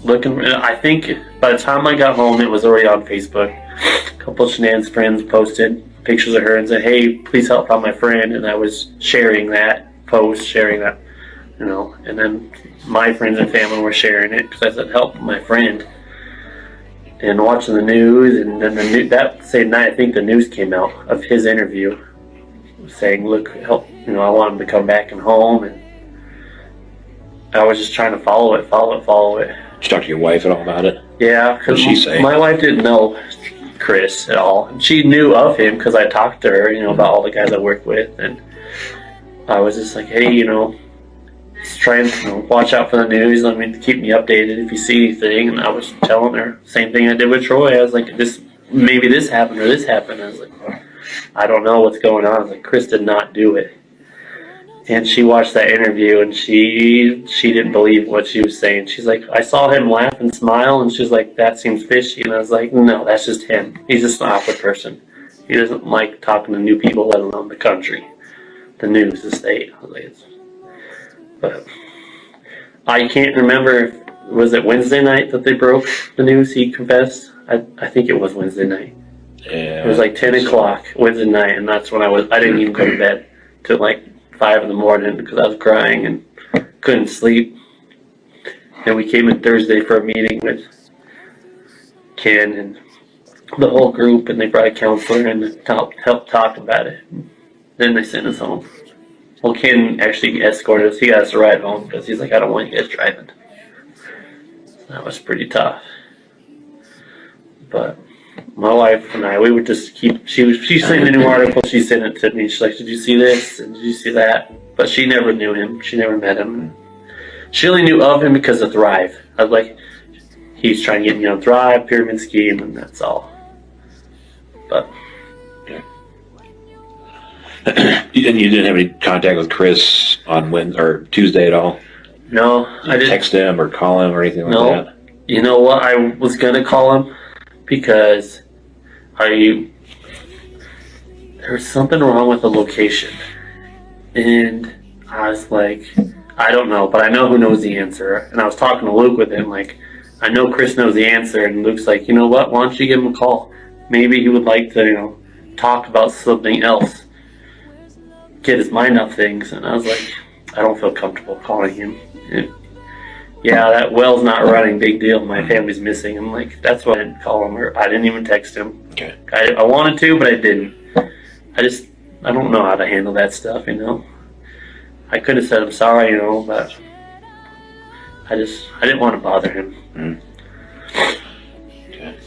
looking. I think by the time I got home, it was already on Facebook. A couple of Shenan's friends posted pictures of her and said, "Hey, please help out my friend." And I was sharing that post, and then my friends and family were sharing it because I said, "Help my friend." And watching the news, and then that same night, I think the news came out of his interview, saying, "Look, help! I want him to come back and home." And I was just trying to follow it. Did you talk to your wife at all about it? Yeah, What did she say? My wife didn't know Chris at all. She knew of him because I talked to her, about all the guys I work with, and I was just like, "Hey, just try and watch out for the news. Keep me updated if you see anything." And I was telling her same thing I did with Troy. I was like, maybe this happened or this happened. I was like, I don't know what's going on. I was like, Chris did not do it. And she watched that interview and she didn't believe what she was saying. She's like, I saw him laugh and smile, and she's like, that seems fishy. And I was like, no, that's just him. He's just an awkward person. He doesn't like talking to new people, let alone the country, the news, the state. I was like, but I can't remember. Was it Wednesday night that they broke the news? He confessed. I think it was Wednesday night. Yeah. It was like 10 o'clock Wednesday night, and that's when I didn't even go to bed till like 5 in the morning because I was crying and couldn't sleep. And we came in Thursday for a meeting with Ken and the whole group, and they brought a counselor and helped talk about it. Then they sent us home. Well, Ken actually escorted us. He got us a ride home because he's like, I don't want you guys driving. That was pretty tough. But my wife and I, we would just keep. She sent a new article. She sent it to me. She's like, "Did you see this? And did you see that?" But she never knew him. She never met him. She only knew of him because of Thrive. I was like, he's trying to get me on Thrive, pyramid scheme, and that's all. But And you didn't have any contact with Chris on Wednesday or Tuesday at all? no, I didn't text him or call him or anything like that? You know what? I was gonna call him because there was something wrong with the location, and I was like, I don't know, but I know who knows the answer. And I was talking to Luke with him, like, I know Chris knows the answer, and Luke's like, you know what? Why don't you give him a call? Maybe he would like to, talk about something else, get his mind off things. And I was like, I don't feel comfortable calling him. yeah, that well's not running, big deal. My family's missing. I'm like, that's why I didn't call him, or I didn't even text him. Okay. I wanted to, but I didn't. I don't know how to handle that stuff, you know. I could have said I'm sorry, you know, but I didn't want to bother him. Mm. Okay.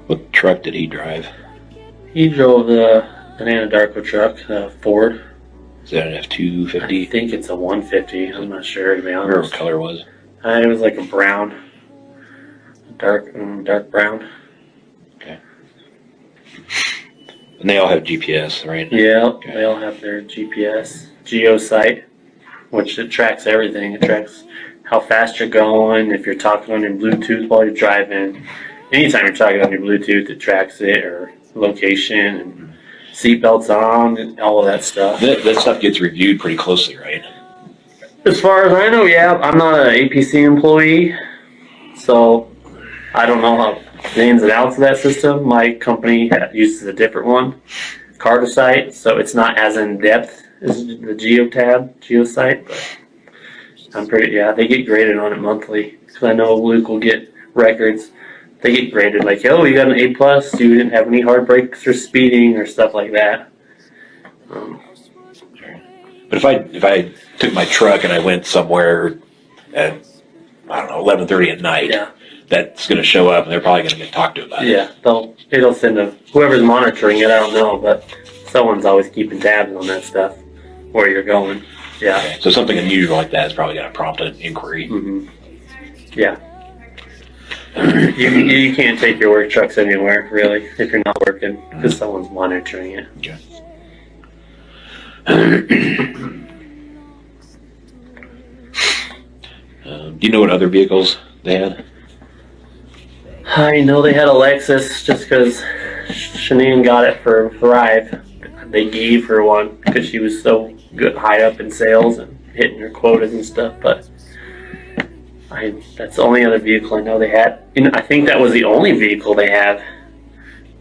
What truck did he drive? He drove an Anadarko truck, Ford. Is that an F-250? I think it's a 150. I'm not sure, to be I remember honest. what color it was. It was like a brown, dark brown. Okay. And they all have GPS, right? Yeah, Okay. they all have their GPS, GeoSite, which it tracks everything. It tracks how fast you're going, if you're talking on your Bluetooth while you're driving. Anytime you're talking on your Bluetooth, it tracks it, or location, and seatbelts on, and all of that stuff. That stuff gets reviewed pretty closely, right? As far as I know, yeah. I'm not an APC employee, so I don't know how the ins and outs of that system. My company uses a different one, Cartosite, so it's not as in depth as the GeoSite, but I'm pretty, yeah, they get graded on it monthly, because I know Luke will get records. They get graded like, oh, you got an A+, you didn't have any hard breaks or speeding or stuff like that. But if I took my truck and I went somewhere at, I don't know, 11:30 at night, Yeah. that's going to show up and they're probably going to get talked to about it. Yeah, it'll send whoever's monitoring it, I don't know, but someone's always keeping tabs on that stuff, where you're going. Yeah. Okay. So something unusual like that is probably going to prompt an inquiry. Mm-hmm. Yeah. You can't take your work trucks anywhere, really, if you're not working, because someone's monitoring it. Okay. Do you know what other vehicles they had? I know they had a Lexus just because Shanann got it for Thrive. They gave her one because she was so good, high up in sales and hitting her quotas and stuff, but that's the only other vehicle I know they had. And I think that was the only vehicle they have,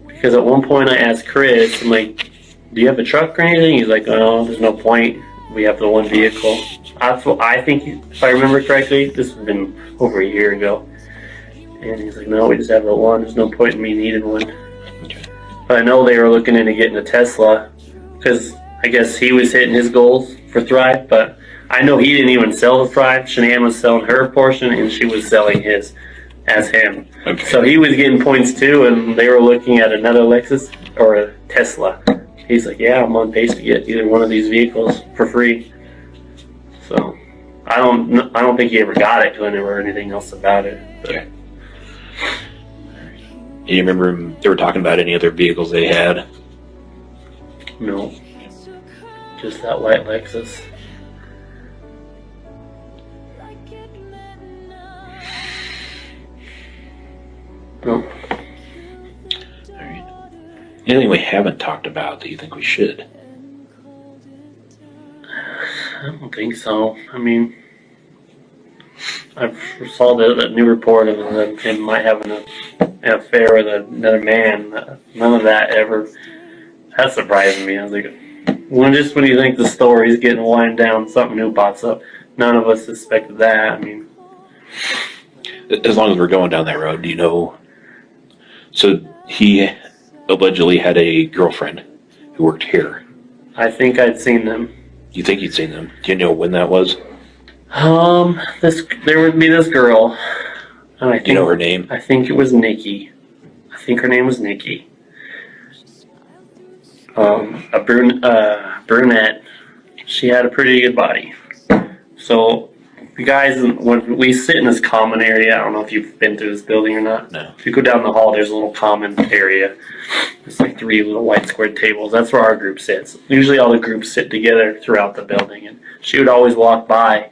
because at one point I asked Chris, I'm like, do you have a truck or anything? He's like, oh, there's no point. We have the one vehicle. I think, if I remember correctly, this has been over a year ago. And he's like, no, we just have the one. There's no point in me needing one. Okay. But I know they were looking into getting a Tesla, because I guess he was hitting his goals for Thrive, but I know he didn't even sell the Thrive. Shanann was selling her portion, and she was selling his as him. Okay. So he was getting points too, and they were looking at another Lexus or a Tesla. He's like, yeah, I'm on pace to get either one of these vehicles for free. So I don't think he ever got it, because I never heard anything else about it. But. Okay. Do you remember they were talking about any other vehicles they had? No, just that white Lexus. No. Alright. Anything we haven't talked about that you think we should? I don't think so. I mean, I saw that new report of him might have an affair with another man. None of that ever. That surprised me. I was like, when you think the story's getting wind down, something new pops up. None of us suspected that. I mean, As long as we're going down that road, do you know? So he allegedly had a girlfriend who worked here. I think I'd seen them. You think you'd seen them? Do you know when that was? There would be this girl. And I think, Do you know her name? I think it was Nikki. I think her name was Nikki. A brunette. She had a pretty good body. So the guys, when we sit in this common area, I don't know if you've been through this building or not. No. If you go down the hall, there's a little common area. It's like 3 little white squared tables. That's where our group sits. Usually all the groups sit together throughout the building. And she would always walk by,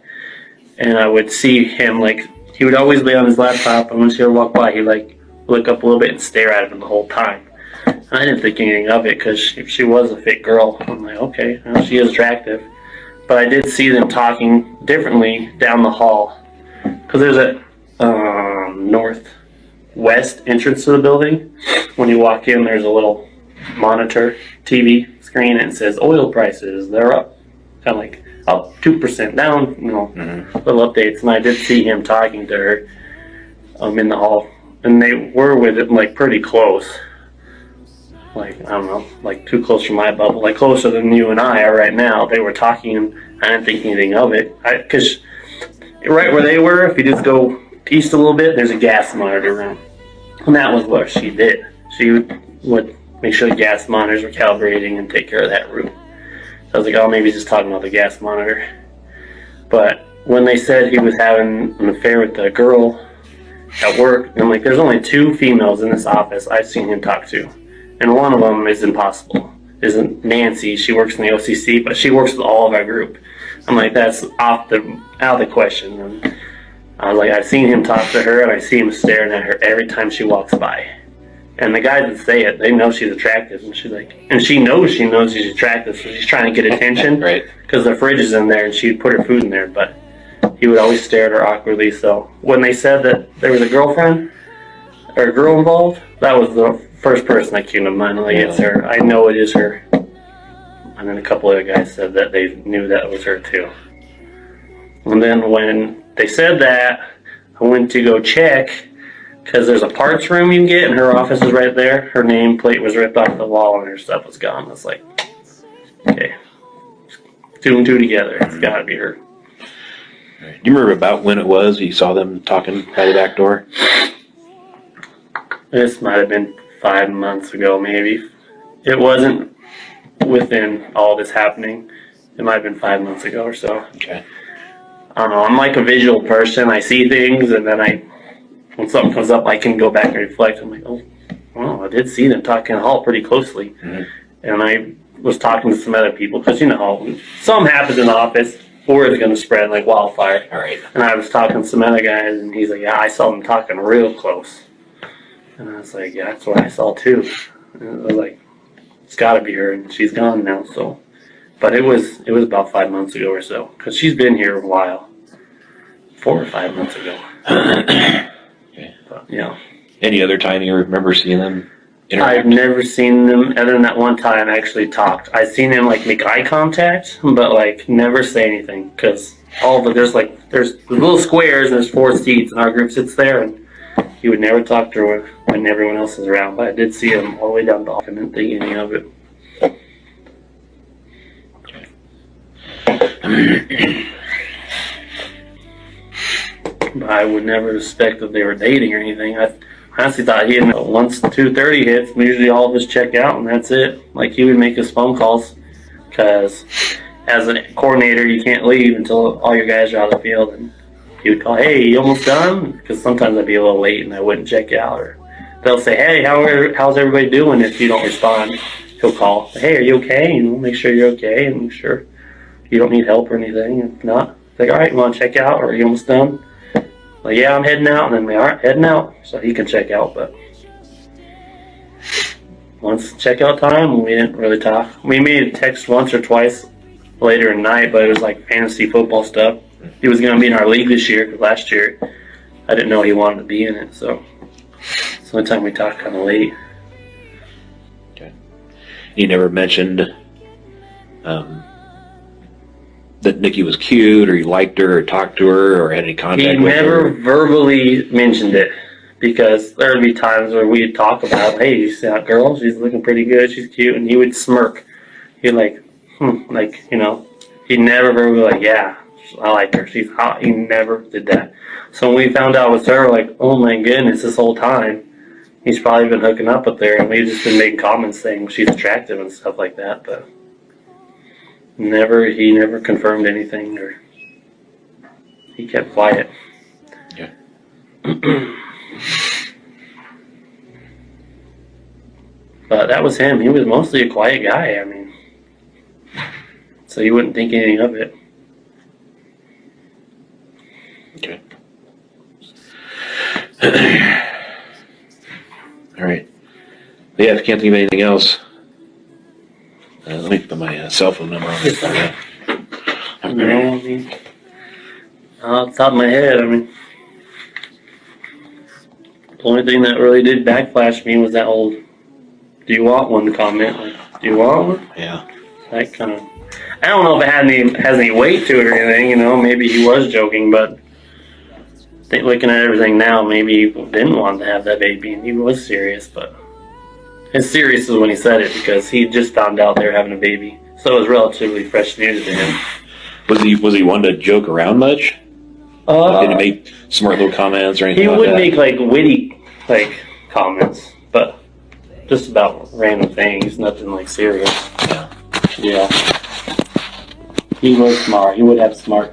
and I would see him, like, he would always be on his laptop, and when she would walk by, he'd like look up a little bit and stare at him the whole time. And I didn't think anything of it, because if she was a fit girl, I'm like, okay, well, she is attractive. but I did see them talking differently down the hall. Because there's a northwest entrance to the building. When you walk in, there's a little monitor TV screen, and it says oil prices, they're up. Kind of like up 2%, down, little updates. And I did see him talking to her in the hall. And they were with it like pretty close. Like, I don't know, like too close for my bubble. Like closer than you and I are right now. They were talking and I didn't think anything of it. Because right where they were, if you just go east a little bit, there's a gas monitor room. And that was what she did. She would make sure the gas monitors were calibrating and take care of that room. So I was like, oh, maybe he's just talking about the gas monitor. But when they said he was having an affair with the girl at work, I'm like, there's only 2 females in this office I've seen him talk to. And one of them is impossible. Isn't Nancy? She works in the OCC, but she works with all of our group. I'm like, that's out of the question. And I was like, I've seen him talk to her, and I see him staring at her every time she walks by. And the guys that say it, they know she's attractive, and she's like, and she knows she's attractive, so she's trying to get attention, right? Because the fridge is in there, and she'd put her food in there, but he would always stare at her awkwardly. So when they said that there was a girlfriend or a girl involved, that was the first person that came to mind. Like, it's her. I know it is her. And then a couple other guys said that they knew that it was her too. And then when they said that, I went to go check, because there's a parts room you can get, and her office is right there. Her nameplate was ripped off the wall, and her stuff was gone. I was like, okay, 2 and 2 together. It's got to be her. Do you remember about when it was you saw them talking by the back door? This might have been 5 months ago, maybe. It wasn't within all this happening. It might have been 5 months ago or so. Okay. I don't know. I'm like a visual person. I see things, and then when something comes up, I can go back and reflect. I'm like, oh, well, I did see them talking in the hall pretty closely. Mm-hmm. And I was talking to some other people, because you know how something happens in the office, word is going to spread like wildfire. All right. And I was talking to some other guys, and he's like, yeah, I saw them talking real close. And I was like, yeah, that's what I saw too. And I was like, it's got to be her, and she's gone now. So, but it was about 5 months ago or so, because she's been here a while, 4 or 5 months ago. Okay. But, yeah. Any other time you remember seeing them interact? I've never seen them other than that one time actually talked. I've seen him like make eye contact, but like never say anything, because all of it, there's little squares and there's 4 seats, and our group sits there, and he would never talk to her when everyone else is around. But I did see him all the way down the hall, and didn't think anything of it. But I would never suspect that they were dating or anything. I honestly thought once 2:30 hits, usually all of us check out, and that's it. Like, he would make his phone calls, because as a coordinator, you can't leave until all your guys are out of the field. And he would call, hey, you almost done? Because sometimes I'd be a little late and I wouldn't check out. Or they'll say, hey, how's everybody doing? If you don't respond, he'll call, hey, are you okay? And we'll make sure you're okay and make sure you don't need help or anything. If not, like, all right, you want to check out, or are you almost done? Like, yeah, I'm heading out. And then we are heading out, so he can check out. But once checkout time, we didn't really talk. We made a text once or twice later in the night, but it was like fantasy football stuff. He was going to be in our league this year, because last year I didn't know he wanted to be in it. So it's the only time we talked kind of late. Okay. You never mentioned that Nikki was cute, or you liked her, or talked to her, or had any contact with her? He never verbally mentioned it, because there would be times where we'd talk about, hey, you see that girl? She's looking pretty good. She's cute. And he would smirk. He'd like, like, you know, he'd never verbally like, yeah, I like her. She's hot. He never did that. So when we found out it was her, like, oh my goodness, this whole time, he's probably been hooking up there, and we've just been making comments saying she's attractive and stuff like that, but he never confirmed anything, or he kept quiet. Yeah. But that was him. He was mostly a quiet guy, I mean, so you wouldn't think anything of it. Okay. All right. Yeah, if you can't think of anything else, let me put my cell phone number on this. All You know, I mean, off the top of my head, I mean, the only thing that really did backflash me was that old "Do you want one?" comment. Like, do you want one? Yeah. That kind of. I don't know if it has any weight to it or anything. You know, maybe he was joking, but looking at everything now, maybe he didn't want to have that baby, and he was serious. But as serious as when he said it, because he just found out they were having a baby, so it was relatively fresh news to him. Was he one to joke around much? Did he make smart little comments or anything? He like would that? make like witty comments, but just about random things, nothing like serious. Yeah. Yeah. He was smart. He would have smart